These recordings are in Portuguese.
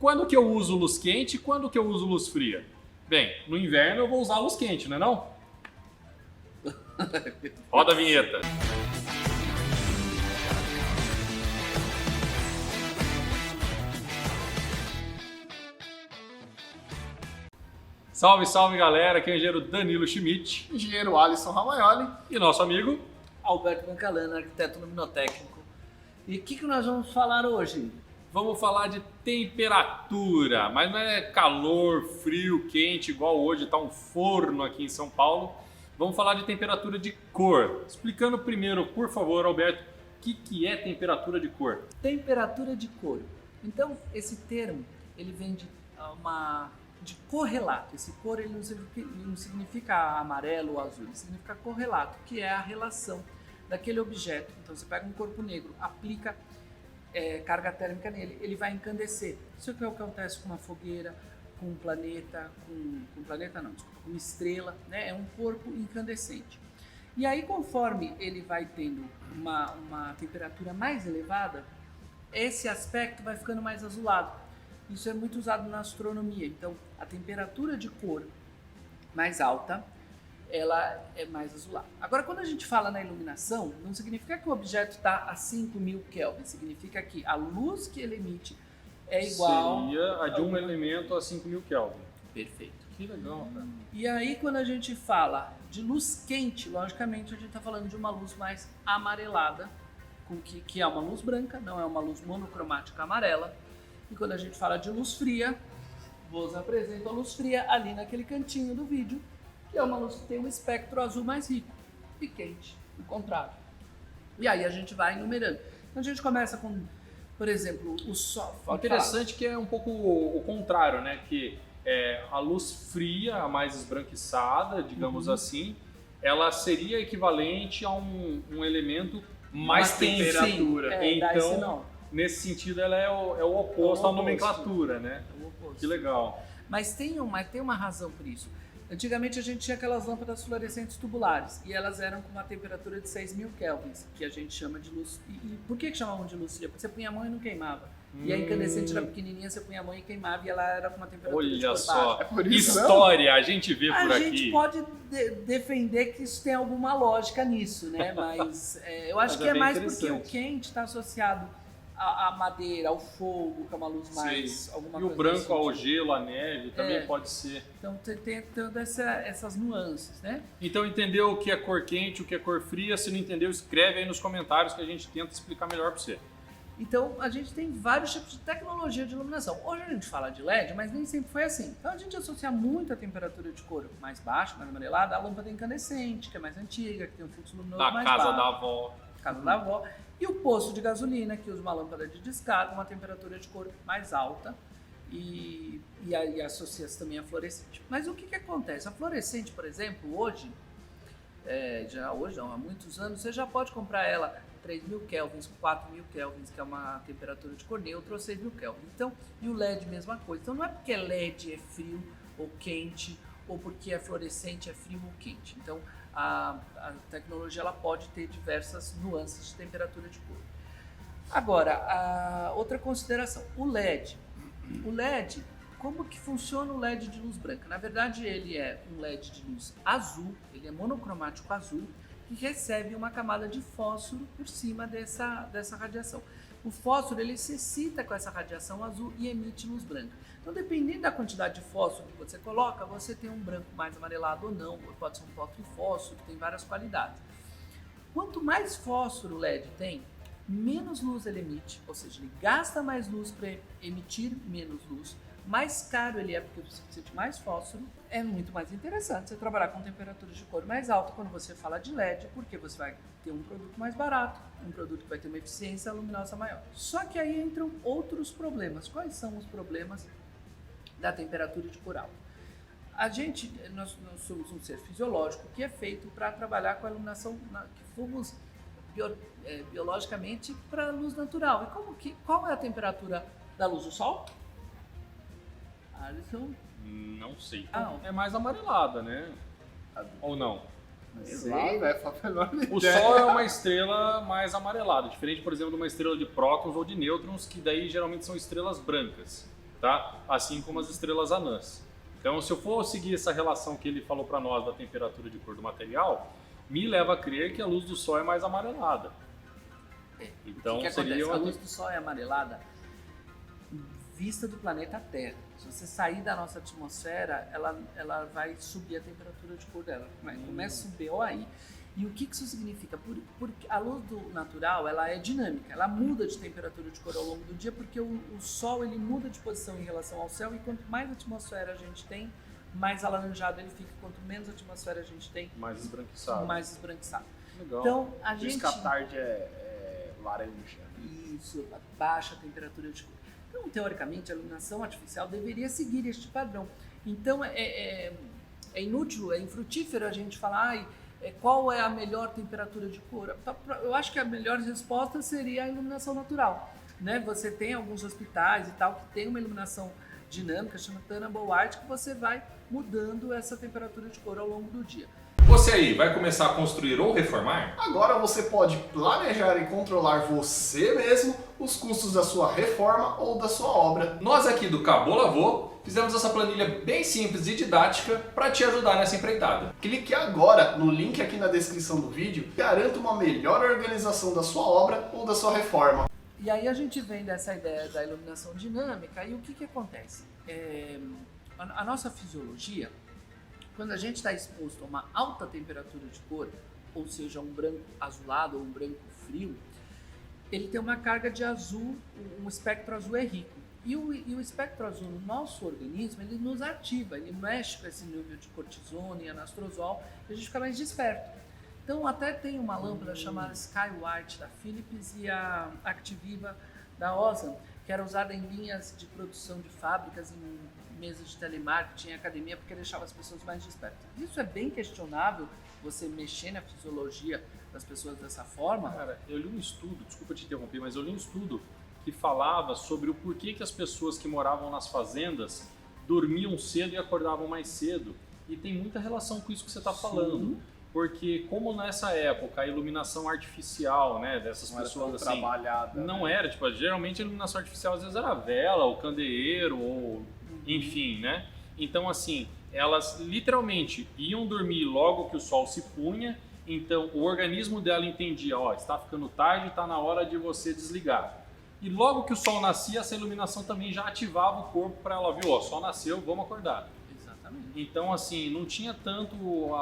quando que eu uso luz quente e quando que eu uso luz fria? Bem, no inverno eu vou usar luz quente, não é não? Roda a vinheta. Salve, salve galera, aqui é o engenheiro Danilo Schmidt. Engenheiro Alisson Ramagnoli. E nosso amigo Alberto Bancalana, arquiteto luminotécnico. E o que nós vamos falar hoje? Vamos falar de temperatura, mas não é calor, frio, quente, igual hoje está um forno aqui em São Paulo. Vamos falar de temperatura de cor. Explicando primeiro, por favor, Alberto, o que é temperatura de cor? Temperatura de cor. Então, esse termo, ele vem de correlato. Esse cor ele não significa amarelo ou azul, ele significa correlato, que é a relação daquele objeto. Então você pega um corpo negro, aplica carga térmica nele, ele vai encandecer. Isso é o que acontece com uma fogueira, com um planeta, com uma estrela, né? É um corpo incandescente. E aí, conforme ele vai tendo uma temperatura mais elevada, esse aspecto vai ficando mais azulado. Isso é muito usado na astronomia. Então, a temperatura de cor mais alta, ela é mais azulada. Agora, quando a gente fala na iluminação, não significa que o objeto está a 5.000 Kelvin. Significa que a luz que ele emite é igual... Seria a de um elemento a 5.000 Kelvin. Perfeito. Que legal, cara. E aí, quando a gente fala de luz quente, logicamente, a gente está falando de uma luz mais amarelada, que é uma luz branca, não é uma luz monocromática amarela. E quando a gente fala de luz fria, vos apresento a luz fria ali naquele cantinho do vídeo, que é uma luz que tem um espectro azul mais rico e quente, o contrário. E aí a gente vai enumerando. Então a gente começa com, por exemplo, o sol. Interessante que é um pouco o contrário, né? Que a luz fria, a mais esbranquiçada, digamos assim, ela seria equivalente a um elemento mais quente. Temperatura. Então, nesse sentido, ela é o oposto à nomenclatura, né? É o oposto. Que legal. Mas tem uma razão por isso. Antigamente a gente tinha aquelas lâmpadas fluorescentes tubulares e elas eram com uma temperatura de 6.000 kelvins, que a gente chama de luz. E por que chamavam de luz fria? Porque você punha a mão e não queimava. E a incandescente era pequenininha, você punha a mão e queimava e ela era com uma temperatura de cor só, baixa. É por isso, história, a gente vê por aqui. A gente pode defender que isso tem alguma lógica nisso, né? Mas eu acho que é mais porque o quente está associado à madeira, ao fogo, que é uma luz mais... alguma E o coisa branco ao tipo. gelo, à neve, também pode ser. Então tem todas essas nuances, né? Então entendeu o que é cor quente, o que é cor fria? Se não entendeu, escreve aí nos comentários que a gente tenta explicar melhor para você. Então a gente tem vários tipos de tecnologia de iluminação. Hoje a gente fala de LED, mas nem sempre foi assim. Então a gente associa muito a temperatura de cor mais baixa, mais amarelada, à lâmpada incandescente, que é mais antiga, que tem um fluxo luminoso Da mais casa baixo. da avó. Casa da avó. E o poço de gasolina, que usa uma lâmpada de descarga, uma temperatura de cor mais alta e associa-se também a fluorescente. Mas o que acontece? A fluorescente, por exemplo, hoje não, há muitos anos, você já pode comprar ela 3.000 kelvins, 4.000 kelvins, que é uma temperatura de cor neutra, ou 6.000 kelvins. Então, e o LED, mesma coisa. Então, não é porque LED é frio ou quente, ou porque é fluorescente é frio ou quente. Então, a tecnologia ela pode ter diversas nuances de temperatura de cor. Agora, outra consideração, o LED, como que funciona o LED de luz branca? Na verdade, ele é um LED de luz azul, ele é monocromático azul, que recebe uma camada de fósforo por cima dessa radiação. O fósforo ele se excita com essa radiação azul e emite luz branca. Então, dependendo da quantidade de fósforo que você coloca, você tem um branco mais amarelado ou não, ou pode ser um pó trifósforo, que tem várias qualidades. Quanto mais fósforo o LED tem, menos luz ele emite, ou seja, ele gasta mais luz para emitir menos luz, mais caro ele é porque você precisa de mais fósforo, é muito mais interessante você trabalhar com temperaturas de cor mais alta quando você fala de LED, porque você vai ter um produto mais barato, um produto que vai ter uma eficiência luminosa maior. Só que aí entram outros problemas. Quais são os problemas da temperatura de cor alta? Nós somos um ser fisiológico que é feito para trabalhar com a iluminação que fomos biologicamente para a luz natural. E qual é a temperatura da luz do sol? Alisson? Não sei. Ah, É mais amarelada, né? Ou não? Sei lá, velho, só pra não O Sol é uma estrela mais amarelada, diferente, por exemplo, de uma estrela de prótons ou de nêutrons, que daí geralmente são estrelas brancas. tá? Assim como as estrelas anãs. Então, se eu for seguir essa relação que ele falou para nós da temperatura de cor do material, me leva a crer que a luz do Sol é mais amarelada. Então, O que seria acontece? uma... A luz do Sol é amarelada vista do planeta Terra. Se você sair da nossa atmosfera, ela vai subir a temperatura de cor dela. Começa a subir aí. E o que isso significa? Porque a luz natural ela é dinâmica, ela muda de temperatura de cor ao longo do dia, porque o Sol ele muda de posição em relação ao céu, e quanto mais atmosfera a gente tem, mais alaranjado ele fica. Quanto menos atmosfera a gente tem, mais esbranquiçado. mais esbranquiçado. Legal. Então, a Por isso gente... que a tarde é laranja. Isso, baixa a temperatura de cor. Então, teoricamente, a iluminação artificial deveria seguir este padrão. Então, é inútil, é infrutífero a gente falar qual é a melhor temperatura de cor. Eu acho que a melhor resposta seria a iluminação natural. Né? Você tem alguns hospitais e tal que tem uma iluminação dinâmica, chama Tunnable Light, que você vai mudando essa temperatura de cor ao longo do dia. Você aí, vai começar a construir ou reformar? Agora você pode planejar e controlar você mesmo os custos da sua reforma ou da sua obra. Nós aqui do Cabo Lavô fizemos essa planilha bem simples e didática para te ajudar nessa empreitada. Clique agora no link aqui na descrição do vídeo e garanta uma melhor organização da sua obra ou da sua reforma. E aí a gente vem dessa ideia da iluminação dinâmica, e o que acontece? A nossa fisiologia, quando a gente está exposto a uma alta temperatura de cor, ou seja, um branco azulado ou um branco frio, ele tem uma carga de azul, um espectro azul é rico. E o espectro azul no nosso organismo, ele nos ativa, ele mexe com esse nível de cortisona e anastrozol, e a gente fica mais desperto. Então até tem uma lâmpada chamada Skywhite da Philips e a Activiva da Ozan, que era usada em linhas de produção de fábricas, em mesas de telemarketing, em academia, porque deixava as pessoas mais despertas. Isso é bem questionável, você mexer na fisiologia das pessoas dessa forma. Cara, eu li um estudo, desculpa te interromper, mas eu li um estudo que falava sobre o porquê que as pessoas que moravam nas fazendas dormiam cedo e acordavam mais cedo. E tem muita relação com isso que você está falando. Porque como nessa época a iluminação artificial, né, dessas Não era pessoas tão assim, trabalhada. não era, tipo, geralmente a iluminação artificial às vezes era vela, ou candeeiro, ou enfim, né? Então assim, elas literalmente iam dormir logo que o sol se punha, então o organismo dela entendia, ó, está ficando tarde, está na hora de você desligar. E logo que o sol nascia, essa iluminação também já ativava o corpo para ela, viu, ó, o sol nasceu, vamos acordar. Exatamente. Então assim, não tinha tanto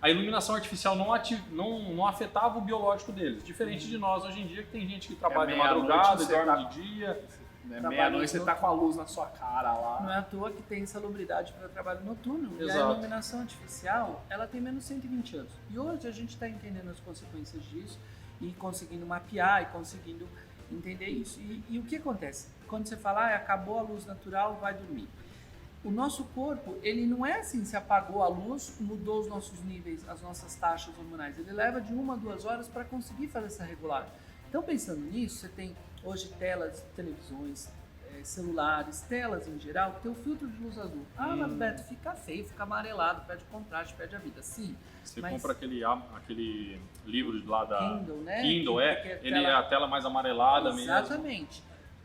a iluminação artificial não afetava o biológico deles. Diferente de nós hoje em dia, que tem gente que trabalha de madrugada e dorme de dia. Meia-noite você tá com a luz na sua cara lá. Não é à toa que tem insalubridade para trabalho noturno. Exato. E a iluminação artificial, ela tem menos 120 anos. E hoje a gente está entendendo as consequências disso e conseguindo mapear e conseguindo entender isso. E o que acontece? Quando você fala, acabou a luz natural, vai dormir. O nosso corpo, ele não é assim, se apagou a luz, mudou os nossos níveis, as nossas taxas hormonais. Ele leva de 1 a 2 horas para conseguir fazer essa regulagem. Então, pensando nisso, você tem hoje telas, televisões, celulares, telas em geral, que tem o filtro de luz azul. Ah, mas Beto, fica feio, fica amarelado, perde o contraste, perde a vida. Sim. Você mas compra aquele livro lá da Kindle, né? Kindle, Porque é a tela mais amarelada mesmo. Exatamente.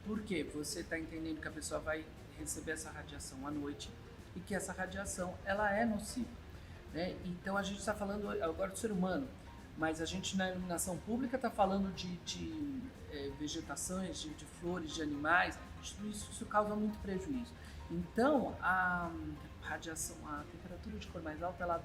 Porque você está entendendo que a pessoa vai receber essa radiação à noite e que essa radiação ela é nociva, né? Então a gente está falando agora do ser humano, mas a gente na iluminação pública está falando de vegetações, de flores, de animais. Isso causa muito prejuízo. Então a radiação, a temperatura de cor mais alta, ela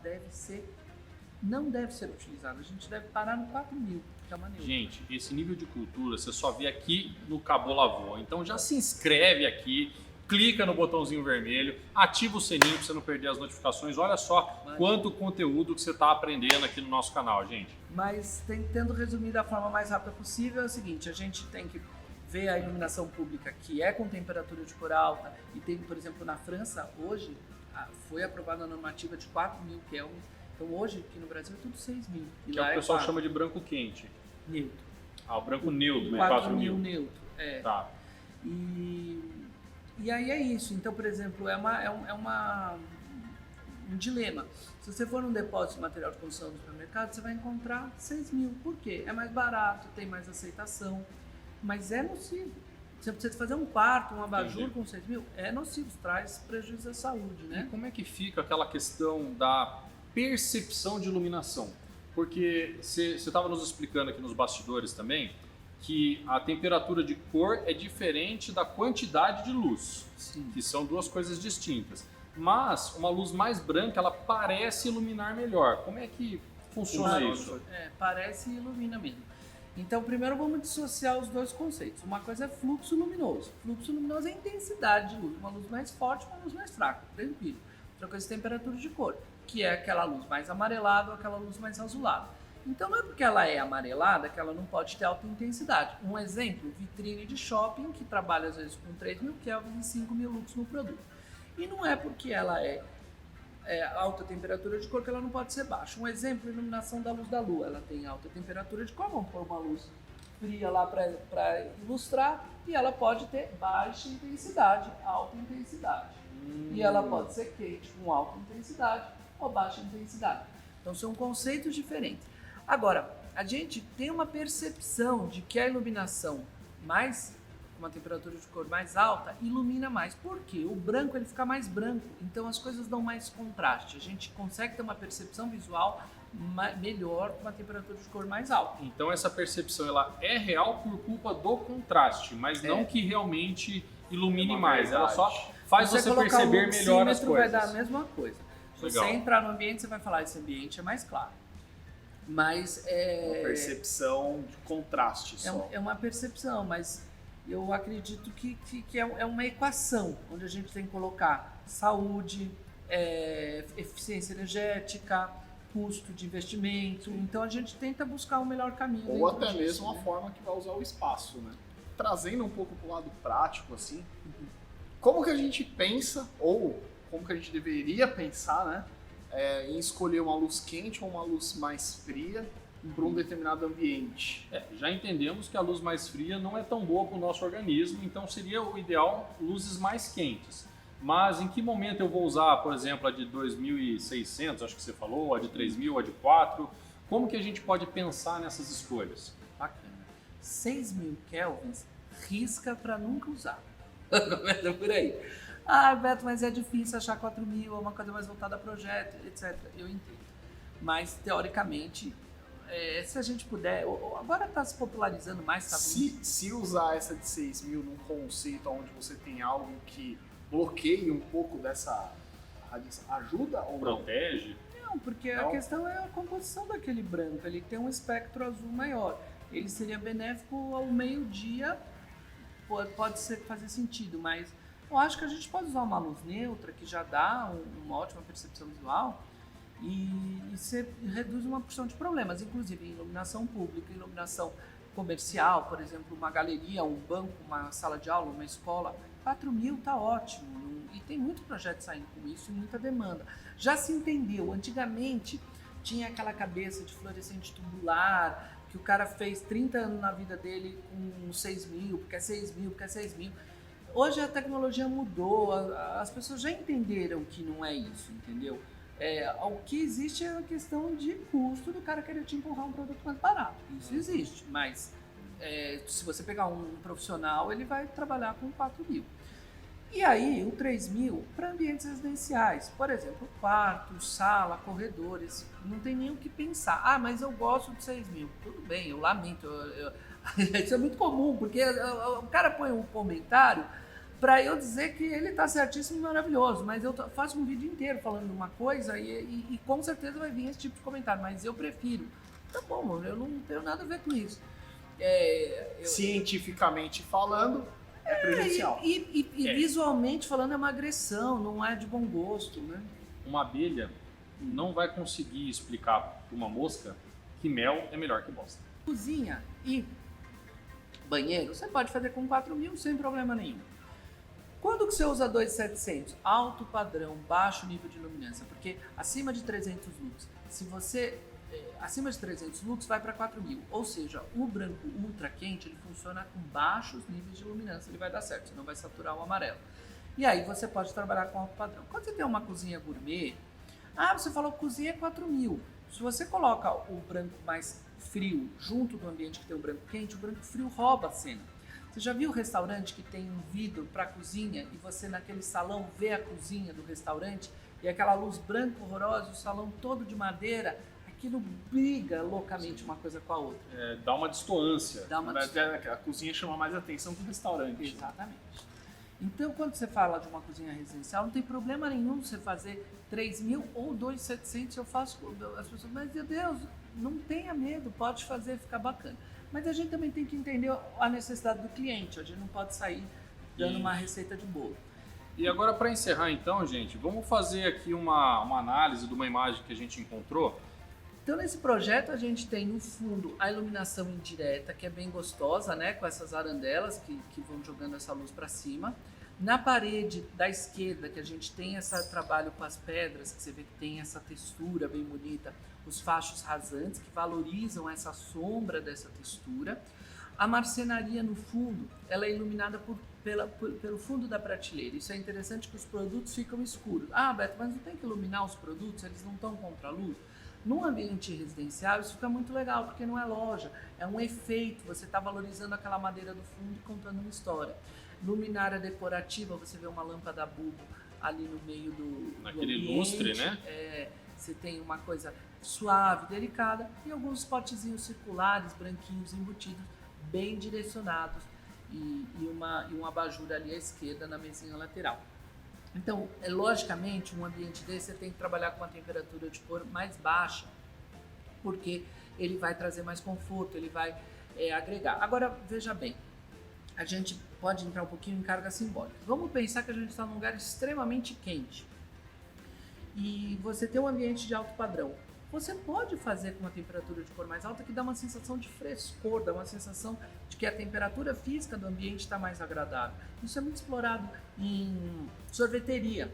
não deve ser utilizada. A gente deve parar no 4000, que é uma neutra. Gente, esse nível de cultura você só vê aqui no Cabo Lavô. Então já se inscreve aqui, clica no botãozinho vermelho, ativa o sininho para você não perder as notificações. Olha só quanto conteúdo que você está aprendendo aqui no nosso canal, gente. Mas tentando resumir da forma mais rápida possível, é o seguinte: a gente tem que ver a iluminação pública que é com temperatura de cor alta, e tem, por exemplo, na França, hoje, foi aprovada a normativa de 4.000 Kelvin. Então hoje, aqui no Brasil, é tudo 6.000. Que é o que o pessoal chama de branco quente. Neutro. Ah, o branco neutro, né? 4.000 neutro, Tá. E aí é isso. Então, por exemplo, um dilema. Se você for num depósito de material de construção no supermercado, você vai encontrar 6.000. Por quê? É mais barato, tem mais aceitação, mas é nocivo. Você precisa fazer um quarto, um abajur Entendi. com 6 mil, é nocivo, traz prejuízo à saúde, E né? como é que fica aquela questão da percepção de iluminação? Porque você estava nos explicando aqui nos bastidores também que a temperatura de cor é diferente da quantidade de luz, Sim. que são duas coisas distintas. Mas uma luz mais branca, ela parece iluminar melhor. Como é que funciona isso? Parece e ilumina mesmo. Então, primeiro vamos dissociar os dois conceitos. Uma coisa é fluxo luminoso. Fluxo luminoso é a intensidade de luz. Uma luz mais forte, uma luz mais fraca, tranquilo. Outra coisa é temperatura de cor, que é aquela luz mais amarelada ou aquela luz mais azulada. Então, não é porque ela é amarelada que ela não pode ter alta intensidade. Um exemplo, vitrine de shopping, que trabalha às vezes com 3 mil kelvins e 5 mil lux no produto. E não é porque ela é alta temperatura de cor que ela não pode ser baixa. Um exemplo, iluminação da luz da lua. Ela tem alta temperatura de cor, vamos pôr uma luz fria lá para ilustrar, e ela pode ter baixa intensidade, alta intensidade. E ela pode ser quente com alta intensidade ou baixa intensidade. Então são conceitos diferentes. Agora, a gente tem uma percepção de que a iluminação uma temperatura de cor mais alta, ilumina mais. Por quê? O branco ele fica mais branco, então as coisas dão mais contraste. A gente consegue ter uma percepção visual melhor com uma temperatura de cor mais alta. Então essa percepção ela é real por culpa do contraste, mas não que realmente ilumine mais. Ela só faz você colocar perceber melhor as luxímetro, coisas. vai dar a mesma coisa. Se Legal. você entrar no ambiente, você vai falar, esse ambiente é mais claro. Mas Uma percepção de contraste só. é uma percepção, mas eu acredito que é uma equação, onde a gente tem que colocar saúde, eficiência energética, custo de investimento. Então a gente tenta buscar o melhor caminho. Ou dentro até disso, mesmo a né? forma que vai usar o espaço, né? Trazendo um pouco pro lado prático, assim, como que a gente pensa, ou como que a gente deveria pensar, né? Em escolher uma luz quente ou uma luz mais fria para um determinado ambiente. Já entendemos que a luz mais fria não é tão boa para o nosso organismo, então seria o ideal luzes mais quentes. Mas em que momento eu vou usar, por exemplo, a de 2.600, acho que você falou, a de 3.000, a de 4? Como que a gente pode pensar nessas escolhas? Bacana. 6 mil kelvins, risca para nunca usar. Começa por aí. Ah, Beto, mas é difícil achar 4 mil, é uma coisa mais voltada a projeto, etc. Eu entendo. Mas, teoricamente, se a gente puder... Agora está se popularizando mais, tá? Se usar essa de 6 mil num conceito onde você tem algo que bloqueie um pouco dessa radiação, ajuda ou não? Protege? Não, porque Não? a questão é a composição daquele branco. Ele tem um espectro azul maior. Ele seria benéfico ao meio-dia, pode fazer sentido, mas eu acho que a gente pode usar uma luz neutra, que já dá uma ótima percepção visual, e você reduz uma porção de problemas, inclusive em iluminação pública, iluminação comercial, por exemplo, uma galeria, um banco, uma sala de aula, uma escola. 4 mil tá ótimo, e tem muito projeto saindo com isso e muita demanda. Já se entendeu, antigamente tinha aquela cabeça de fluorescente tubular, que o cara fez 30 anos na vida dele com 6 mil, porque é 6 mil, porque é 6 mil. Hoje a tecnologia mudou, as pessoas já entenderam que não é isso, entendeu? O que existe é a questão de custo do cara querer te empurrar um produto mais barato. Isso existe, mas se você pegar um profissional, ele vai trabalhar com 4 mil. E aí, o 3 mil para ambientes residenciais, por exemplo, quarto, sala, corredores, não tem nem o que pensar. Ah, mas eu gosto de 6 mil. Tudo bem, eu lamento. Isso é muito comum, porque o cara põe um comentário para eu dizer que ele está certíssimo e maravilhoso, mas eu faço um vídeo inteiro falando uma coisa e com certeza vai vir esse tipo de comentário, mas eu prefiro. Tá bom, eu não tenho nada a ver com isso. Cientificamente falando, é prejudicial. E visualmente falando é uma agressão, não é de bom gosto, né? Uma abelha não vai conseguir explicar para uma mosca que mel é melhor que bosta. Cozinha e banheiro você pode fazer com 4 mil sem problema nenhum. Quando que você usa 2.700? Alto padrão, baixo nível de luminância, porque acima de 300 lux, se você acima de 300 lux vai para 4 mil, ou seja, o branco ultra quente ele funciona com baixos níveis de luminância, ele vai dar certo, senão vai saturar o amarelo. E aí você pode trabalhar com alto padrão. Quando você tem uma cozinha gourmet, você falou que cozinha é 4 mil. Se você coloca o branco mais frio junto do ambiente que tem o branco quente, o branco frio rouba a cena. Você já viu restaurante que tem um vidro para cozinha e você naquele salão vê a cozinha do restaurante e aquela luz branca horrorosa, o salão todo de madeira, aquilo briga loucamente uma coisa com a outra. Dá uma destoância. Dá uma Mas a cozinha chama mais atenção que o restaurante. Exatamente. Então, quando você fala de uma cozinha residencial, não tem problema nenhum você fazer 3.000 ou 2.700. Eu faço, as pessoas, mas meu Deus, não tenha medo, pode fazer, ficar bacana. Mas a gente também tem que entender a necessidade do cliente. A gente não pode sair dando uma receita de bolo. E agora, para encerrar então, gente, vamos fazer aqui uma análise de uma imagem que a gente encontrou. Então, nesse projeto, a gente tem no fundo a iluminação indireta, que é bem gostosa, né? Com essas arandelas que vão jogando essa luz para cima. Na parede da esquerda, que a gente tem esse trabalho com as pedras, que você vê que tem essa textura bem bonita, os fachos rasantes, que valorizam essa sombra dessa textura. A marcenaria no fundo, ela é iluminada pelo fundo da prateleira. Isso é interessante que os produtos ficam escuros. Ah, Beto, mas não tem que iluminar os produtos? Eles não estão contra a luz? Num ambiente residencial, isso fica muito legal, porque não é loja, é um efeito. Você está valorizando aquela madeira do fundo e contando uma história. Luminária decorativa, você vê uma lâmpada bulbo ali no meio do Naquele ambiente. lustre, né? Você tem uma coisa suave, delicada e alguns potezinhos circulares, branquinhos, embutidos, bem direcionados e um abajur ali à esquerda na mesinha lateral. Então, logicamente, um ambiente desse você tem que trabalhar com uma temperatura de cor mais baixa, porque ele vai trazer mais conforto, ele vai agregar. Agora, veja bem, a gente pode entrar um pouquinho em carga simbólica. Vamos pensar que a gente está num lugar extremamente quente e você tem um ambiente de alto padrão. Você pode fazer com uma temperatura de cor mais alta que dá uma sensação de frescor, dá uma sensação de que a temperatura física do ambiente está mais agradável. Isso é muito explorado em sorveteria.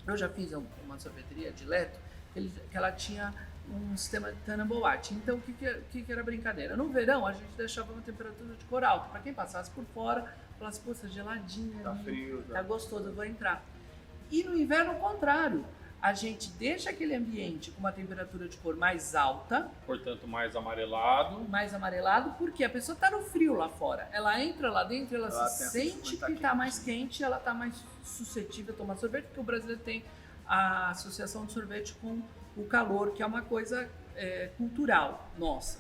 Eu já fiz uma sorveteria de Leto, que ela tinha um sistema de Tannenbaum. Então, o que era brincadeira? No verão, a gente deixava uma temperatura de cor alta. Para quem passasse por fora, falasse, poxa, geladinha, Tá frio, tá gostoso, eu vou entrar. E no inverno, o contrário. A gente deixa aquele ambiente com uma temperatura de cor mais alta, Portanto, mais amarelado. porque a pessoa está no frio lá fora. Ela entra lá dentro, ela Ela se tem a sente sensação que de está tá mais quente, ela está mais suscetível a tomar sorvete, porque o brasileiro tem a associação de sorvete com o calor, que é uma coisa cultural nossa.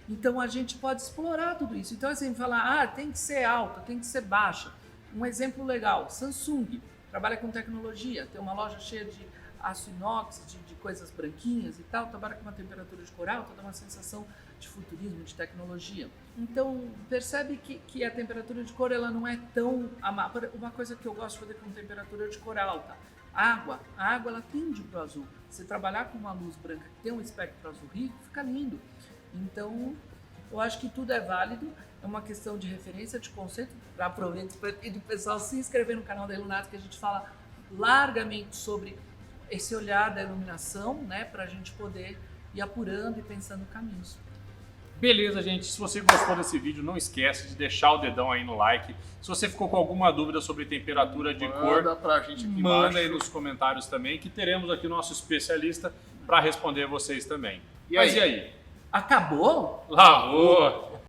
Então a gente pode explorar tudo isso. Então assim, falar, tem que ser alta, tem que ser baixa. Um exemplo legal, Samsung trabalha com tecnologia, tem uma loja cheia de aço inox, de coisas branquinhas e tal, trabalha com uma temperatura de cor alta, dá uma sensação de futurismo, de tecnologia. Então, percebe que a temperatura de cor ela não é tão... Uma coisa que eu gosto de fazer com temperatura de cor alta, a água ela tende para o azul. Se trabalhar com uma luz branca que tem um espectro azul rico, fica lindo. Então, eu acho que tudo é válido, é uma questão de referência, de conceito. Aproveito para pedir o pessoal se inscrever no canal da Ilunato, que a gente fala largamente sobre esse olhar da iluminação, né, para a gente poder ir apurando e pensando caminhos. Beleza, gente. Se você gostou desse vídeo, não esquece de deixar o dedão aí no like. Se você ficou com alguma dúvida sobre temperatura de cor, Manda pra gente aqui manda embaixo. aí nos comentários também, que teremos aqui o nosso especialista para responder vocês também. E Mas aí? e aí? Acabou? Lavou!